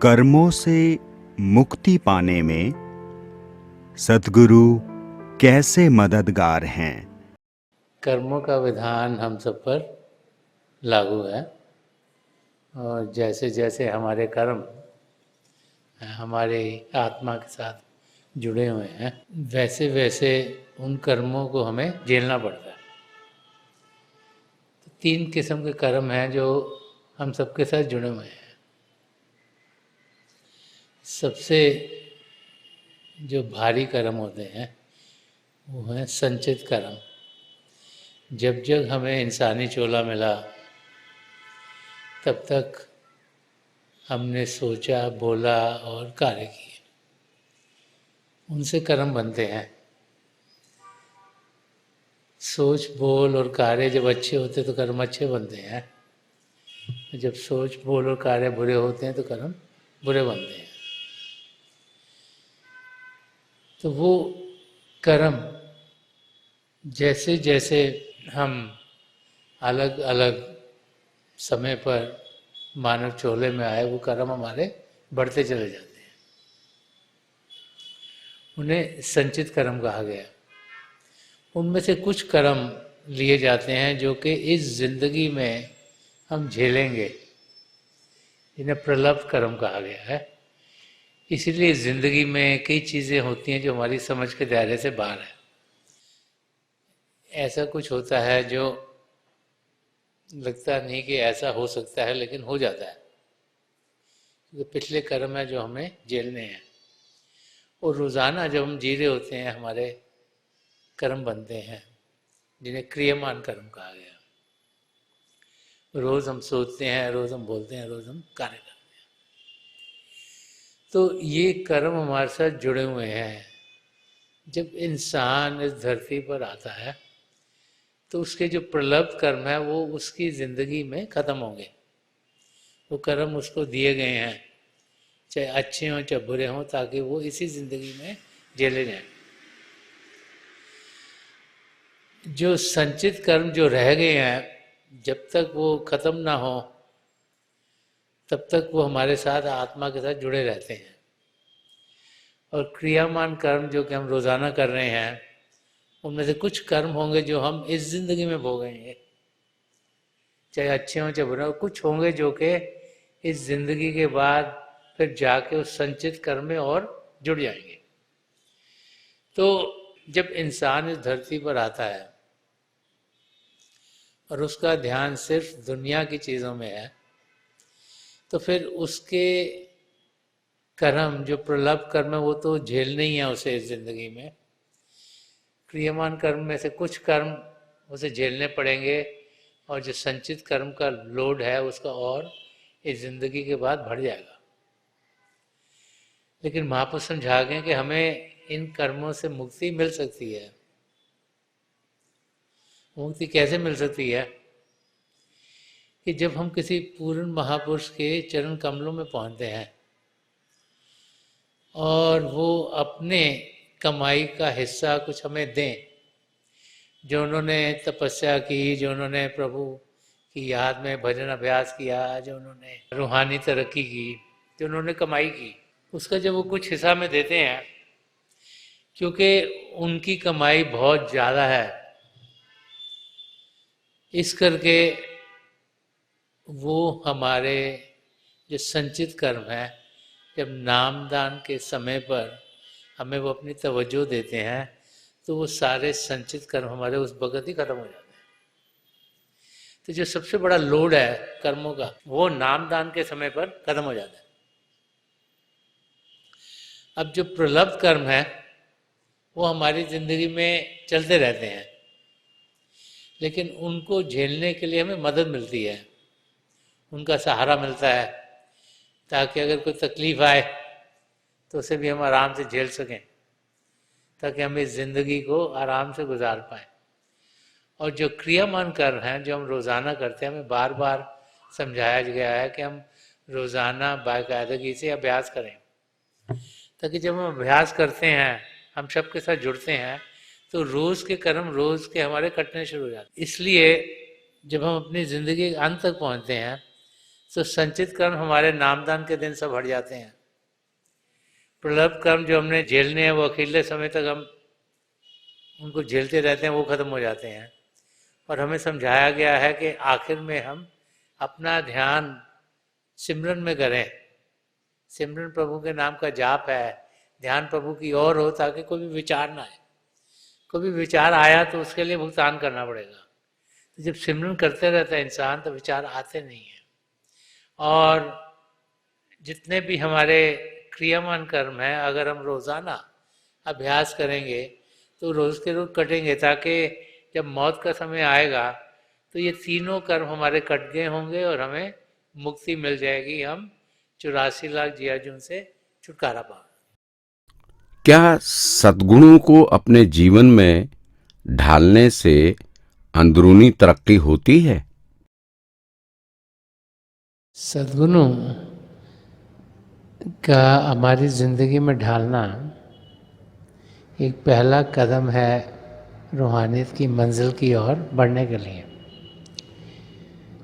कर्मों से मुक्ति पाने में सद्गुरु कैसे मददगार हैं? कर्मों का विधान हम सब पर लागू है और जैसे जैसे हमारे कर्म हमारे आत्मा के साथ जुड़े हुए हैं वैसे वैसे उन कर्मों को हमें झेलना पड़ता है। तो 3 किस्म के कर्म हैं जो हम सबके साथ जुड़े हुए हैं। सबसे जो भारी कर्म होते हैं वो हैं संचित कर्म। जब जब हमें इंसानी चोला मिला तब तक हमने सोचा, बोला और कार्य किए, उनसे कर्म बनते हैं। सोच, बोल और कार्य जब अच्छे होते तो कर्म अच्छे बनते हैं, जब सोच, बोल और कार्य बुरे होते हैं तो कर्म बुरे बनते हैं। तो वो कर्म जैसे जैसे हम अलग अलग समय पर मानव चोले में आए वो कर्म हमारे बढ़ते चले जाते हैं। उन्हें संचित कर्म कहा गया। उनमें से कुछ कर्म लिए जाते हैं जो कि इस जिंदगी में हम झेलेंगे, जिन्हें प्रलब्ध कर्म कहा गया है। इसीलिए जिंदगी में कई चीज़ें होती हैं जो हमारी समझ के दायरे से बाहर है। ऐसा कुछ होता है जो लगता नहीं कि ऐसा हो सकता है, लेकिन हो जाता है, क्योंकि पिछले कर्म है जो हमें झेलने हैं। और रोज़ाना जब हम जी रहे होते हैं हमारे कर्म बनते हैं, जिन्हें क्रियमान कर्म कहा गया। रोज़ हम सोचते हैं, रोज़ हम बोलते हैं, रोज़ हम कार्य करते हैं। तो ये कर्म हमारे साथ जुड़े हुए हैं। जब इंसान इस धरती पर आता है तो उसके जो प्रलब्ध कर्म है वो उसकी ज़िंदगी में ख़त्म होंगे। वो कर्म उसको दिए गए हैं, चाहे अच्छे हों चाहे बुरे हों, ताकि वो इसी ज़िंदगी में झेले जाएं। जो संचित कर्म जो रह गए हैं, जब तक वो ख़त्म ना हो तब तक वो हमारे साथ आत्मा के साथ जुड़े रहते हैं। और क्रियामान कर्म जो कि हम रोज़ाना कर रहे हैं, उनमें से कुछ कर्म होंगे जो हम इस ज़िंदगी में भोगेंगे, चाहे अच्छे हों चाहे बुरे हों। कुछ होंगे जो कि इस ज़िंदगी के बाद फिर जाके उस संचित कर्म में और जुड़ जाएंगे। तो जब इंसान इस धरती पर आता है और उसका ध्यान सिर्फ दुनिया की चीज़ों में है, तो फिर उसके कर्म जो प्रलब्ध कर्म है वो तो झेलने ही है उसे इस जिंदगी में। क्रियमान कर्म में से कुछ कर्म उसे झेलने पड़ेंगे, और जो संचित कर्म का लोड है उसका और इस जिंदगी के बाद बढ़ जाएगा। लेकिन महापुरुष समझा गए कि हमें इन कर्मों से मुक्ति मिल सकती है। मुक्ति कैसे मिल सकती है? कि जब हम किसी पूर्ण महापुरुष के चरण कमलों में पहुंचते हैं और वो अपने कमाई का हिस्सा कुछ हमें दें, जो उन्होंने तपस्या की, जो उन्होंने प्रभु की याद में भजन अभ्यास किया, जो उन्होंने रूहानी तरक्की की, जो उन्होंने कमाई की, उसका जब वो कुछ हिस्सा में देते हैं, क्योंकि उनकी कमाई बहुत ज़्यादा है, इस करके वो हमारे जो संचित कर्म है, जब नामदान के समय पर हमें वो अपनी तवज्जो देते हैं तो वो सारे संचित कर्म हमारे उस वक़्त ही खत्म हो जाते हैं। तो जो सबसे बड़ा लोड है कर्मों का, वो नामदान के समय पर खत्म हो जाता है। अब जो प्रलब्ध कर्म है वो हमारी जिंदगी में चलते रहते हैं, लेकिन उनको झेलने के लिए हमें मदद मिलती है, उनका सहारा मिलता है, ताकि अगर कोई तकलीफ आए तो उसे भी हम आराम से झेल सकें, ताकि हम इस ज़िंदगी को आराम से गुजार पाएँ। और जो क्रियामान कर्म हैं जो हम रोज़ाना करते हैं, हमें बार बार समझाया गया है कि हम रोज़ाना बाकायदगी से अभ्यास करें, ताकि जब हम अभ्यास करते हैं, हम सबके साथ जुड़ते हैं, तो रोज़ के कर्म रोज़ के हमारे कटने शुरू हो जाते हैं। इसलिए जब हम अपनी ज़िंदगी के अंत तक पहुँचते हैं तो संचित कर्म हमारे नामदान के दिन सब हट जाते हैं। प्रलब्ध कर्म जो हमने झेलने हैं वो अकेले समय तक हम उनको झेलते रहते हैं, वो खत्म हो जाते हैं। और हमें समझाया गया है कि आखिर में हम अपना ध्यान सिमरन में करें। सिमरन प्रभु के नाम का जाप है, ध्यान प्रभु की ओर हो, ताकि कोई भी विचार ना आए। कोई भी विचार आया तो उसके लिए भुगतान करना पड़ेगा। तो जब सिमरन करते रहता है इंसान तो विचार आते नहीं हैं। और जितने भी हमारे क्रियामान कर्म हैं, अगर हम रोज़ाना अभ्यास करेंगे तो रोज़ के रोज़ कटेंगे, ताकि जब मौत का समय आएगा तो ये तीनों कर्म हमारे कट गए होंगे और हमें मुक्ति मिल जाएगी। हम 84 लाख जियाजून से छुटकारा पाएंगे। क्या सद्गुणों को अपने जीवन में ढालने से अंदरूनी तरक्की होती है? सद्गुणों का हमारी जिंदगी में ढालना एक पहला कदम है रूहानियत की मंजिल की ओर बढ़ने के लिए।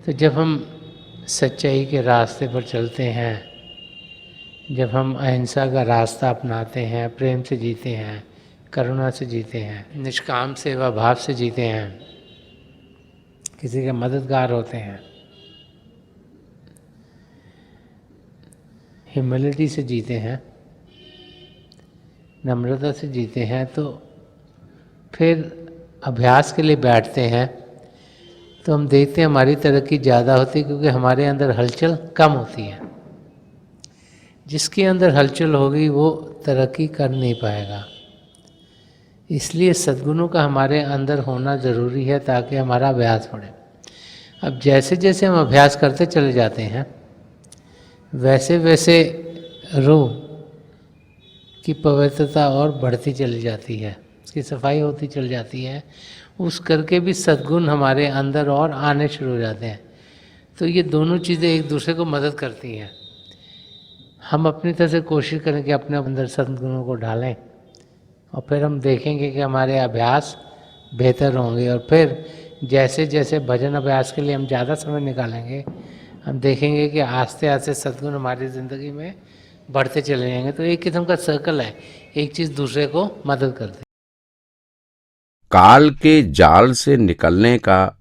तो जब हम सच्चाई के रास्ते पर चलते हैं, जब हम अहिंसा का रास्ता अपनाते हैं, प्रेम से जीते हैं, करुणा से जीते हैं, निष्काम सेवा भाव से जीते हैं, किसी के मददगार होते हैं, ह्यूमिलिटी से जीते हैं, नम्रता से जीते हैं, तो फिर अभ्यास के लिए बैठते हैं तो हम देखते हैं हमारी तरक्की ज़्यादा होती है, क्योंकि हमारे अंदर हलचल कम होती है। जिसके अंदर हलचल होगी वो तरक्की कर नहीं पाएगा। इसलिए सद्गुणों का हमारे अंदर होना ज़रूरी है, ताकि हमारा अभ्यास बढ़े। अब जैसे जैसे हम अभ्यास करते चले जाते हैं, वैसे वैसे रूह की पवित्रता और बढ़ती चली जाती है, उसकी सफाई होती चली जाती है। उस करके भी सद्गुण हमारे अंदर और आने शुरू हो जाते हैं। तो ये दोनों चीज़ें एक दूसरे को मदद करती हैं। हम अपनी तरफ से कोशिश करें कि अपने अंदर सद्गुणों को ढालें, और फिर हम देखेंगे कि हमारे अभ्यास बेहतर होंगे। और फिर जैसे जैसे भजन अभ्यास के लिए हम ज़्यादा समय निकालेंगे, हम देखेंगे कि आस्ते आस्ते सद्गुण हमारी ज़िंदगी में बढ़ते चले जाएंगे। तो एक किस्म का सर्कल है, एक चीज़ दूसरे को मदद करती है। काल के जाल से निकलने का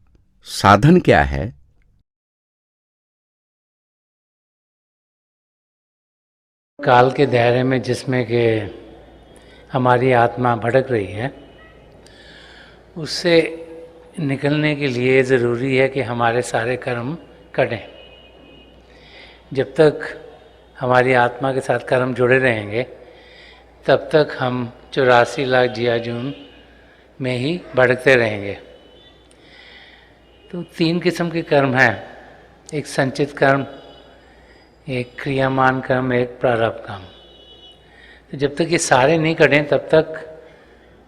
साधन क्या है? काल के दायरे में जिसमें कि हमारी आत्मा भटक रही है, उससे निकलने के लिए ज़रूरी है कि हमारे सारे कर्म कटें। जब तक हमारी आत्मा के साथ कर्म जुड़े रहेंगे, तब तक हम 84 लाख जियाजून में ही भटकते रहेंगे। तो 3 किस्म के कर्म हैं, एक संचित कर्म, एक क्रियामान कर्म, एक प्रारब्ध कर्म। तो जब तक ये सारे नहीं कटें, तब तक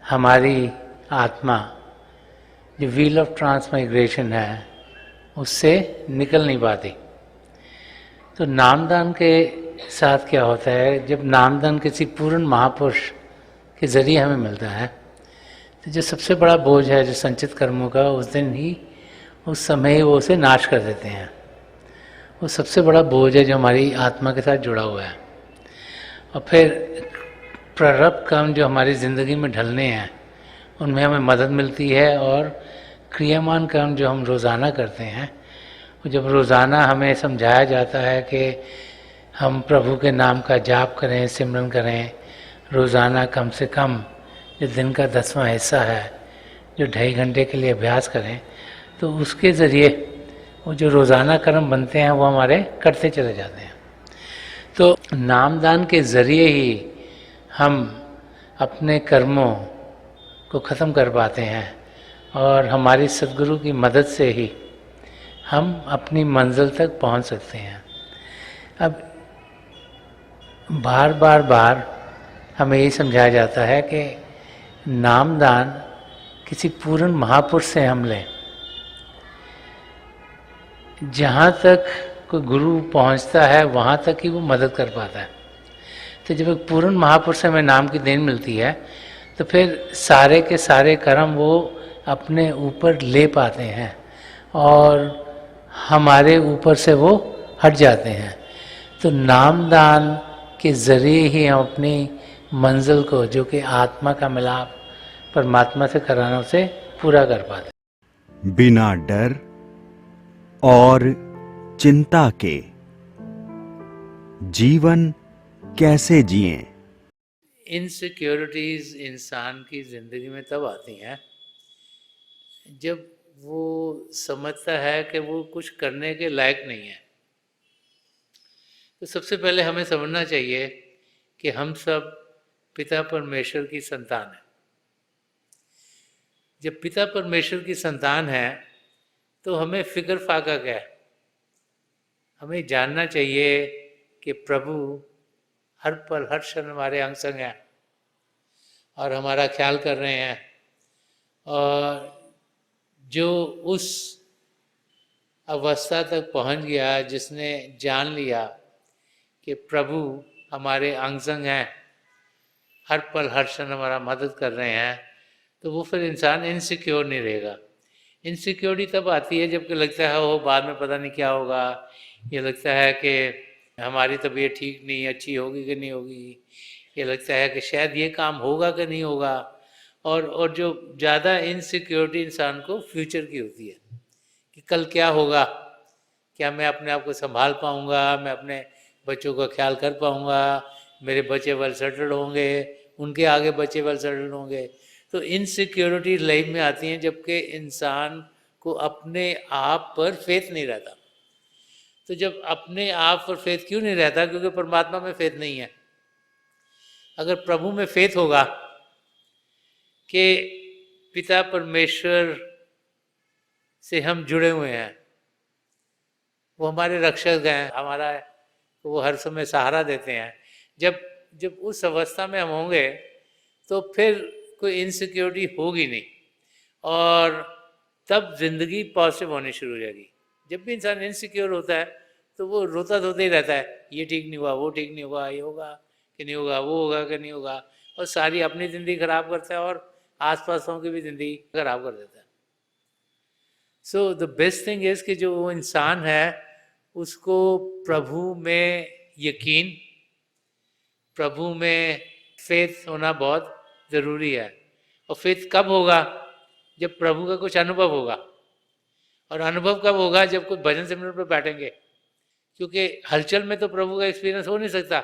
हमारी आत्मा जो व्हील ऑफ ट्रांसमाइग्रेशन है, उससे निकल नहीं पाती। तो नामदान के साथ क्या होता है, जब नामदान किसी पूर्ण महापुरुष के ज़रिए हमें मिलता है, तो जो सबसे बड़ा बोझ है जो संचित कर्मों का, उस दिन ही, उस समय ही वो उसे नाश कर देते हैं। वो सबसे बड़ा बोझ है जो हमारी आत्मा के साथ जुड़ा हुआ है। और फिर प्रारब्ध कर्म जो हमारी ज़िंदगी में ढलने हैं, उनमें हमें मदद मिलती है। और क्रियामान कर्म जो हम रोज़ाना करते हैं, जब रोज़ाना हमें समझाया जाता है कि हम प्रभु के नाम का जाप करें, सिमरन करें, रोज़ाना कम से कम जो दिन का 10वां हिस्सा है, जो 2.5 घंटे के लिए अभ्यास करें, तो उसके ज़रिए वो जो रोज़ाना कर्म बनते हैं वो हमारे करते चले जाते हैं। तो नामदान के ज़रिए ही हम अपने कर्मों को ख़त्म कर पाते हैं, और हमारी सद्गुरु की मदद से ही हम अपनी मंजिल तक पहुंच सकते हैं। अब बार बार हमें यही समझाया जाता है कि नामदान किसी पूर्ण महापुरुष से हम लें। जहाँ तक कोई गुरु पहुँचता है, वहाँ तक ही वो मदद कर पाता है। तो जब एक पूर्ण महापुरुष से हमें नाम की देन मिलती है, तो फिर सारे के सारे कर्म वो अपने ऊपर ले पाते हैं, और हमारे ऊपर से वो हट जाते हैं। तो नामदान के ज़रिए ही हम अपनी मंजिल को, जो कि आत्मा का मिलाप परमात्मा से कराना, उसे पूरा कर पाते। बिना डर और चिंता के जीवन कैसे जिएं? इनसिक्योरिटीज इंसान की ज़िंदगी में तब आती हैं जब वो समझता है कि वो कुछ करने के लायक नहीं है। तो सबसे पहले हमें समझना चाहिए कि हम सब पिता परमेश्वर की संतान हैं। जब पिता परमेश्वर की संतान है तो हमें फिक्र फाका क्या है? हमें जानना चाहिए कि प्रभु हर पल हर क्षण हमारे अंग संग हैं और हमारा ख्याल कर रहे हैं। और जो उस अवस्था तक पहुंच गया, जिसने जान लिया कि प्रभु हमारे अंग संग हैं, हर पल हर क्षण हमारा मदद कर रहे हैं, तो वो फिर इंसान इनसिक्योर नहीं रहेगा। इनसिक्योरिटी तब आती है जबकि लगता है वो बाद में पता नहीं क्या होगा, ये लगता है कि हमारी तबीयत ठीक नहीं, अच्छी होगी कि नहीं होगी, ये लगता है कि शायद ये काम होगा कि नहीं होगा। और जो ज़्यादा इनसिक्योरिटी इंसान को फ्यूचर की होती है कि कल क्या होगा, क्या मैं अपने आप को संभाल पाऊँगा, मैं अपने बच्चों का ख्याल कर पाऊँगा, मेरे बच्चे वेल सेटल्ड होंगे, उनके आगे बच्चे वेल सेटल्ड होंगे। तो इनसिक्योरिटी लाइफ में आती हैं जबकि इंसान को अपने आप पर फेथ नहीं रहता। तो जब अपने आप पर फेथ क्यों नहीं रहता? क्योंकि परमात्मा में फेथ नहीं है। अगर प्रभु में फेथ होगा कि पिता परमेश्वर से हम जुड़े हुए हैं, वो हमारे रक्षक हैं, हमारा वो हर समय सहारा देते हैं, जब जब उस अवस्था में हम होंगे तो फिर कोई इनसिक्योरिटी होगी नहीं और तब जिंदगी पॉजिटिव होनी शुरू हो जाएगी। जब भी इंसान इनसिक्योर होता है तो वो रोता धोता ही रहता है, ये ठीक नहीं हुआ, वो ठीक नहीं हुआ, ये होगा कि नहीं होगा, वो होगा कि नहीं होगा, और सारी अपनी ज़िंदगी खराब करता है और आसपासों की भी ज़िंदगी खराब कर देता है। So the best thing is कि जो वो इंसान है उसको प्रभु में यकीन, प्रभु में फेथ होना बहुत ज़रूरी है। और फेथ कब होगा? जब प्रभु का कुछ अनुभव होगा। और अनुभव कब होगा? जब कोई भजन सिमरन पर बैठेंगे, क्योंकि हलचल में तो प्रभु का एक्सपीरियंस हो नहीं सकता।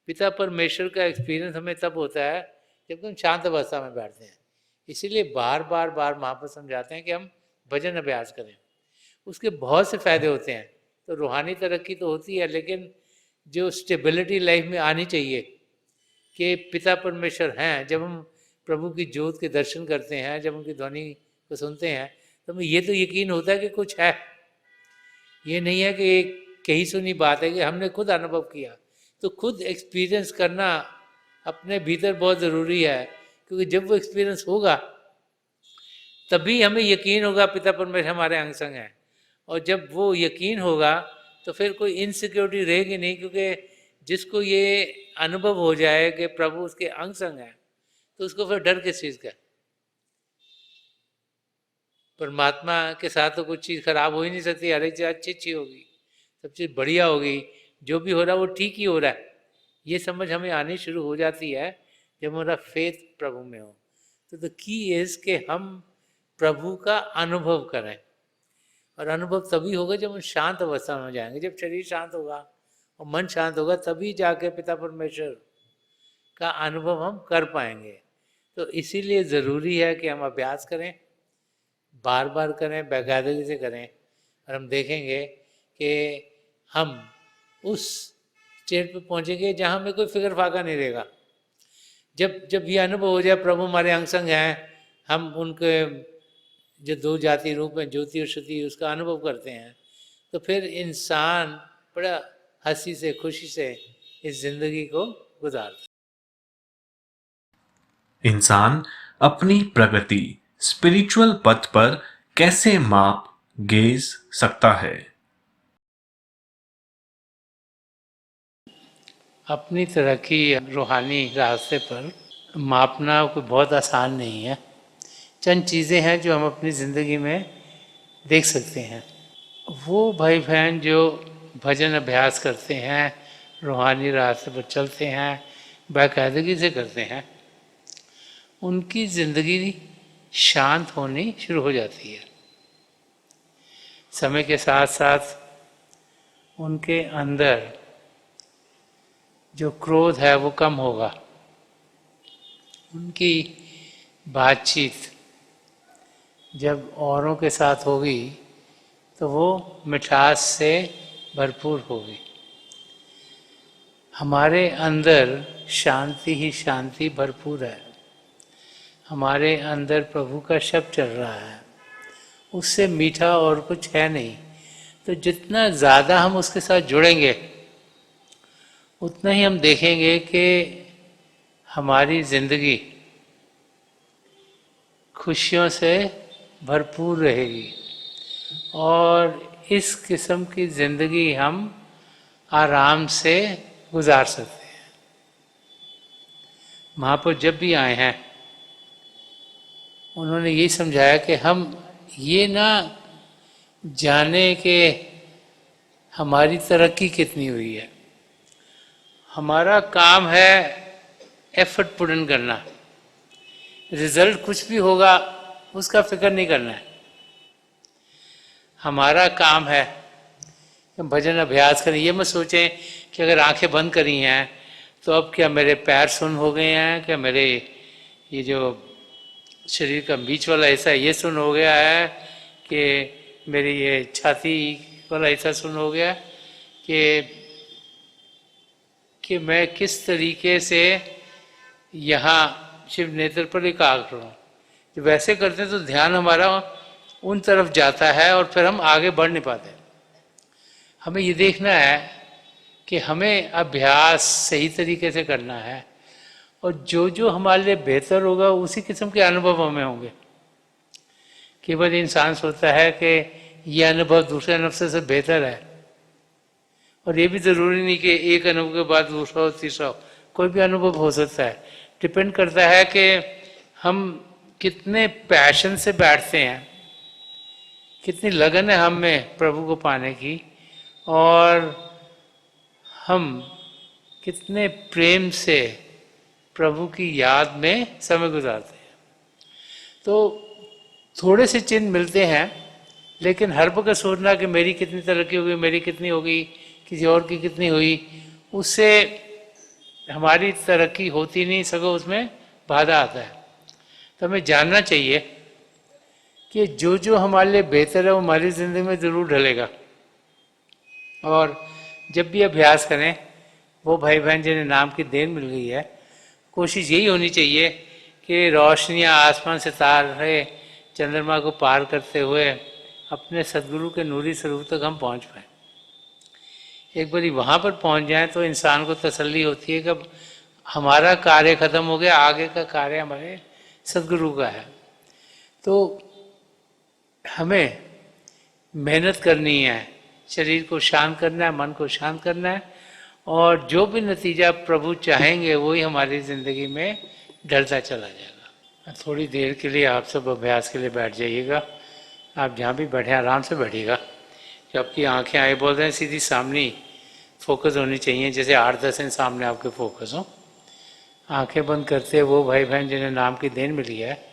पिता परमेश्वर का एक्सपीरियंस हमें तब होता है जब हम शांत अवस्था में बैठते हैं। इसीलिए बार बार महाप्रभु समझाते हैं कि हम भजन अभ्यास करें। उसके बहुत से फायदे होते हैं। तो रूहानी तरक्की तो होती है, लेकिन जो स्टेबिलिटी लाइफ में आनी चाहिए कि पिता परमेश्वर हैं, जब हम प्रभु की ज्योत के दर्शन करते हैं, जब उनकी ध्वनि को सुनते हैं, तो हमें ये तो यकीन होता है कि कुछ है। ये नहीं है कि एक कही सुनी बात है, कि हमने खुद अनुभव किया। तो खुद एक्सपीरियंस करना अपने भीतर बहुत ज़रूरी है, क्योंकि जब वो एक्सपीरियंस होगा तभी हमें यकीन होगा पिता परमेश्वर हमारे अंग संग हैं। और जब वो यकीन होगा तो फिर कोई इनसिक्योरिटी रहेगी नहीं, क्योंकि जिसको ये अनुभव हो जाए कि प्रभु उसके अंग संग हैं, तो उसको फिर डर किस चीज़ का? परमात्मा के साथ तो कुछ चीज़ खराब हो ही नहीं सकती, हर एक चीज़ अच्छी होगी, सब चीज़ बढ़िया होगी, जो भी हो रहा है वो ठीक ही हो रहा है। ये समझ हमें आनी शुरू हो जाती है जब हमारा फेथ प्रभु में हो। तो द की इज़ कि हम प्रभु का अनुभव करें, और अनुभव तभी होगा जब हम शांत अवस्था में हो जाएंगे। जब शरीर शांत होगा और मन शांत होगा, तभी जाके पिता परमेश्वर का अनुभव हम कर पाएंगे। तो इसीलिए ज़रूरी है कि हम अभ्यास करें, बार बार करें, बाकायदगी से करें, और हम देखेंगे कि हम उस स्टेट पे पहुंचेंगे जहाँ हमें कोई फिक्र फाका नहीं रहेगा। जब ये अनुभव हो जाए प्रभु हमारे अंग संग हैं, हम उनके जो दो जाति रूप में ज्योति और श्रुति उसका अनुभव करते हैं, तो फिर इंसान बड़ा हंसी से खुशी से इस जिंदगी को गुजारता है। इंसान अपनी प्रगति स्पिरिचुअल पथ पर कैसे माप गेज सकता है? अपनी तरक्की रूहानी रास्ते पर मापना कोई बहुत आसान नहीं है। चंद चीज़ें हैं जो हम अपनी ज़िंदगी में देख सकते हैं। वो भाई बहन जो भजन अभ्यास करते हैं, रूहानी रास्ते पर चलते हैं, बाकायदगी से करते हैं, उनकी ज़िंदगी शांत होनी शुरू हो जाती है। समय के साथ साथ उनके अंदर जो क्रोध है वो कम होगा, उनकी बातचीत जब औरों के साथ होगी तो वो मिठास से भरपूर होगी। हमारे अंदर शांति ही शांति भरपूर है, हमारे अंदर प्रभु का शब्द चल रहा है, उससे मीठा और कुछ है नहीं। तो जितना ज़्यादा हम उसके साथ जुड़ेंगे उतना ही हम देखेंगे कि हमारी ज़िंदगी खुशियों से भरपूर रहेगी और इस किस्म की ज़िंदगी हम आराम से गुजार सकते हैं। महापुरुष जब भी आए हैं उन्होंने यही समझाया कि हम ये ना जाने कि हमारी तरक्की कितनी हुई है, हमारा काम है एफर्ट पुट इन करना, रिजल्ट कुछ भी होगा उसका फिक्र नहीं करना है। हमारा काम है भजन अभ्यास करें। ये मत सोचें कि अगर आंखें बंद करी हैं तो अब क्या मेरे पैर सुन्न हो गए हैं, क्या मेरे ये जो शरीर का बीच वाला हिस्सा ये सुन्न हो गया है, कि मेरी ये छाती वाला हिस्सा सुन्न हो गया, कि मैं किस तरीके से यहाँ शिव नेत्र पर एकाग्र हूँ। जब वैसे करते हैं तो ध्यान हमारा उन तरफ जाता है और फिर हम आगे बढ़ नहीं पाते। हमें ये देखना है कि हमें अभ्यास सही तरीके से करना है और जो जो हमारे लिए बेहतर होगा उसी किस्म के अनुभव हमें होंगे। केवल इंसान सोचता है कि यह अनुभव दूसरे अनुभव से बेहतर है, और ये भी ज़रूरी नहीं कि एक अनुभव के बाद दूसरा हो तीसरा हो, कोई भी अनुभव हो सकता है। डिपेंड करता है कि हम कितने पैशन से बैठते हैं, कितनी लगन है हम में प्रभु को पाने की, और हम कितने प्रेम से प्रभु की याद में समय गुजारते हैं। तो थोड़े से चिन्ह मिलते हैं, लेकिन हर वक्त सोचना कि मेरी कितनी तरक्की होगी, मेरी कितनी होगी, किसी और की कितनी हुई, उससे हमारी तरक्की होती नहीं, सगों उसमें बाधा आता है। तो हमें जानना चाहिए कि जो जो हमारे लिए बेहतर है वो हमारी ज़िंदगी में ज़रूर ढलेगा। और जब भी अभ्यास करें, वो भाई बहन जिन्हें नाम की देन मिल गई है, कोशिश यही होनी चाहिए कि रोशनियाँ, आसमान, सितारे, चंद्रमा को पार करते हुए अपने सदगुरु के नूरी स्वरूप तक हम पहुँच पाएँ। एक बारी वहाँ पर पहुँच जाएं तो इंसान को तसल्ली होती है कि हमारा कार्य खत्म हो गया, आगे का कार्य हमारे सदगुरु का है। तो हमें मेहनत करनी है, शरीर को शांत करना है, मन को शांत करना है, और जो भी नतीजा प्रभु चाहेंगे वही हमारी ज़िंदगी में ढलता चला जाएगा। थोड़ी देर के लिए आप सब अभ्यास के लिए बैठ जाइएगा। आप जहाँ भी बैठे आराम से बैठिएगा। जब आपकी आंखें आए बोल रहे हैं सीधी सामने फोकस होनी चाहिए, जैसे 8-10 दिन सामने आपके फोकस हो। आंखें बंद करते वो भाई बहन जिन्हें नाम की देन मिली है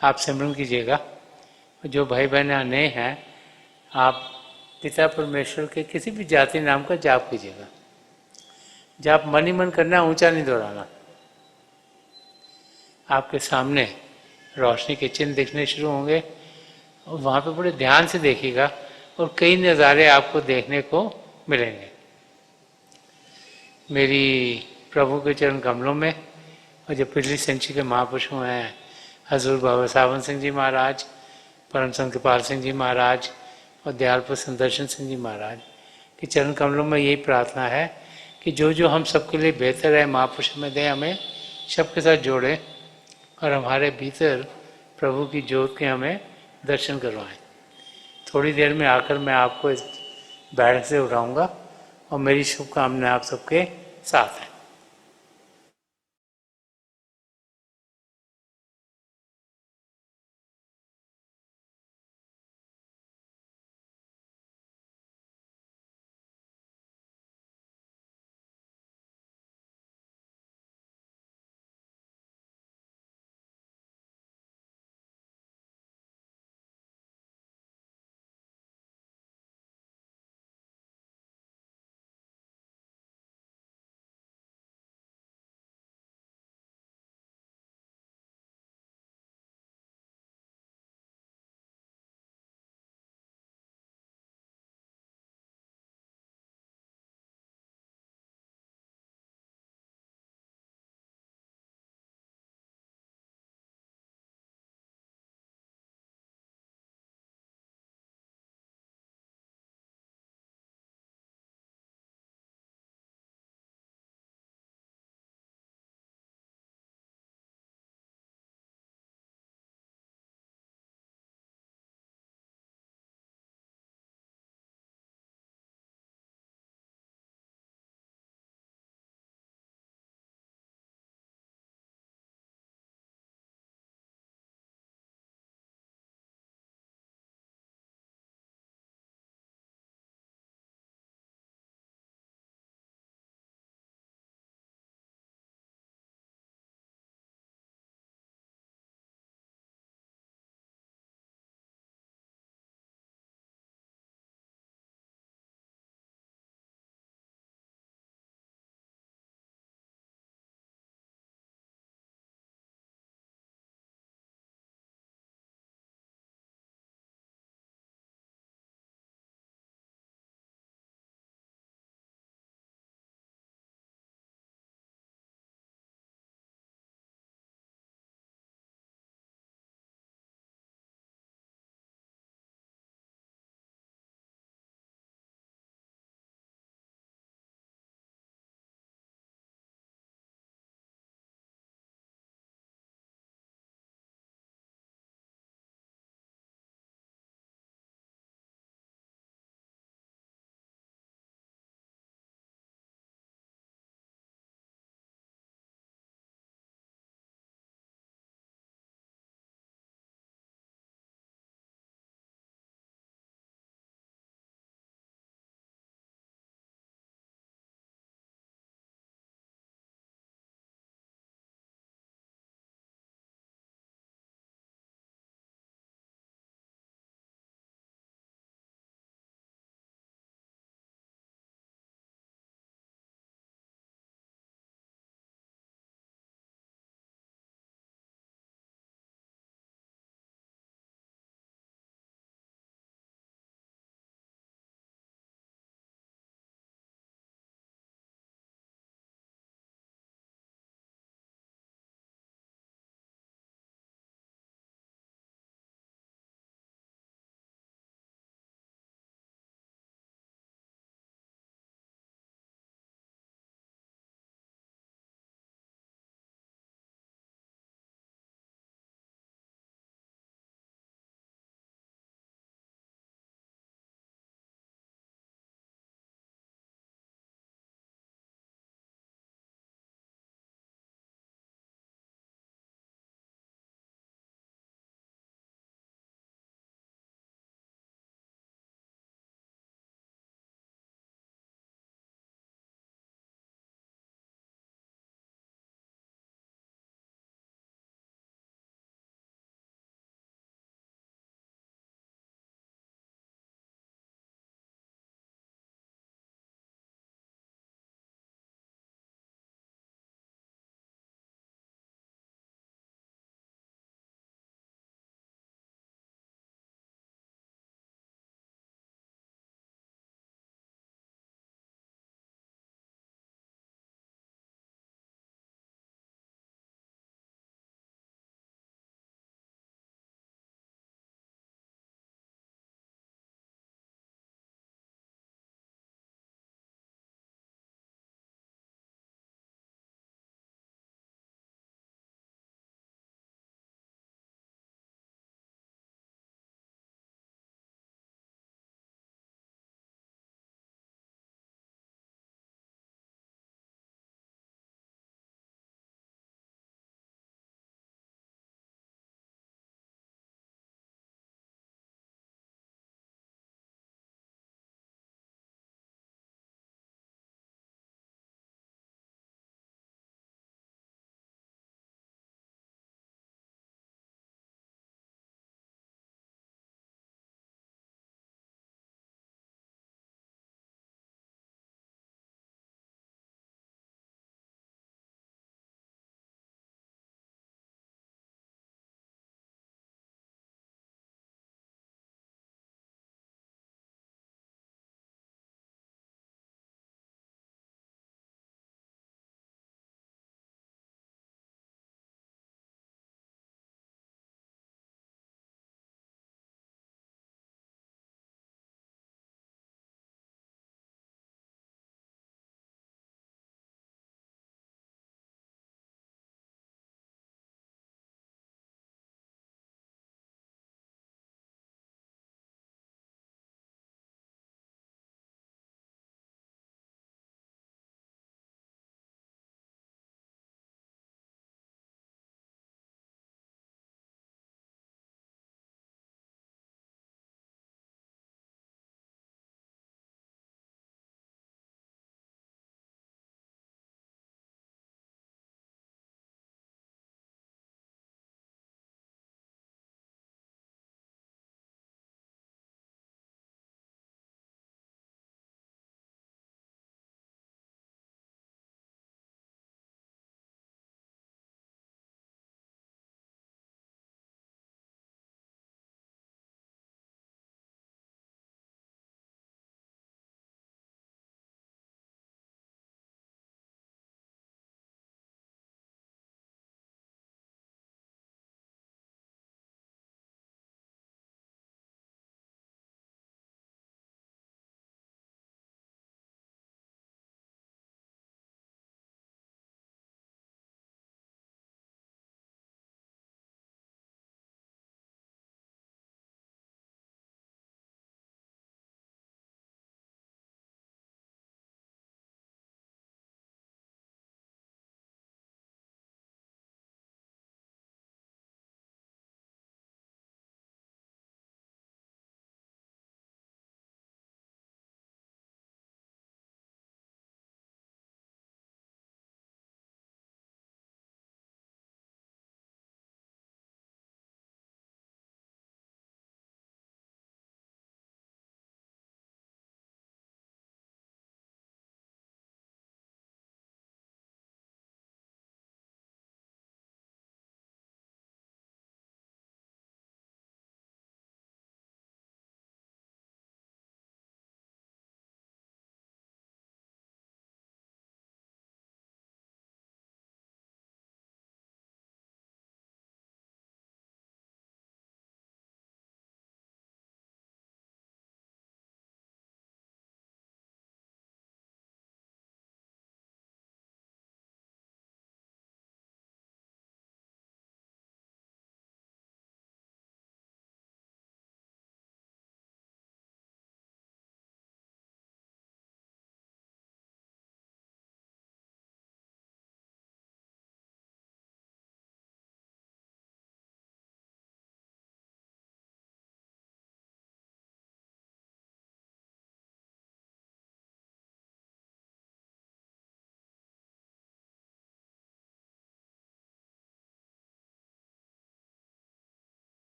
आप सिमरन कीजिएगा। जो भाई बहन नए हैं, आप पिता परमेश्वर के किसी भी जाति नाम का जाप कीजिएगा। जाप मन ही मन करना, ऊंचा नहीं दोहराना। आपके सामने रोशनी के चिन्ह दिखने शुरू होंगे और वहाँ पे बड़े ध्यान से देखिएगा और कई नज़ारे आपको देखने को मिलेंगे। मेरी प्रभु के चरण कमलों में और जो पिछली संची के महापुरुषों हैं, हजूर बाबा सावन सिंह जी महाराज, परम संत कृपाल सिंह जी महाराज और दयालपुर सुदर्शन सिंह जी महाराज के चरण कमलों में यही प्रार्थना है कि जो जो हम सबके लिए बेहतर है महापुरुष में दें, हमें सबके साथ जोड़े और हमारे भीतर प्रभु की ज्योत के हमें दर्शन करवाएं। थोड़ी देर में आकर मैं आपको इस बैठक से उठाऊंगा और मेरी शुभकामनाएं आप सबके साथ हैं।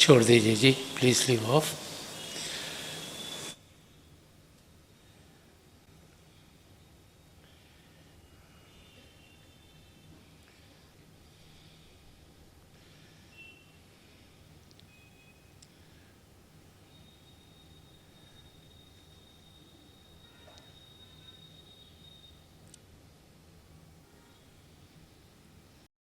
छोड़ दीजिए जी, प्लीज लीव ऑफ।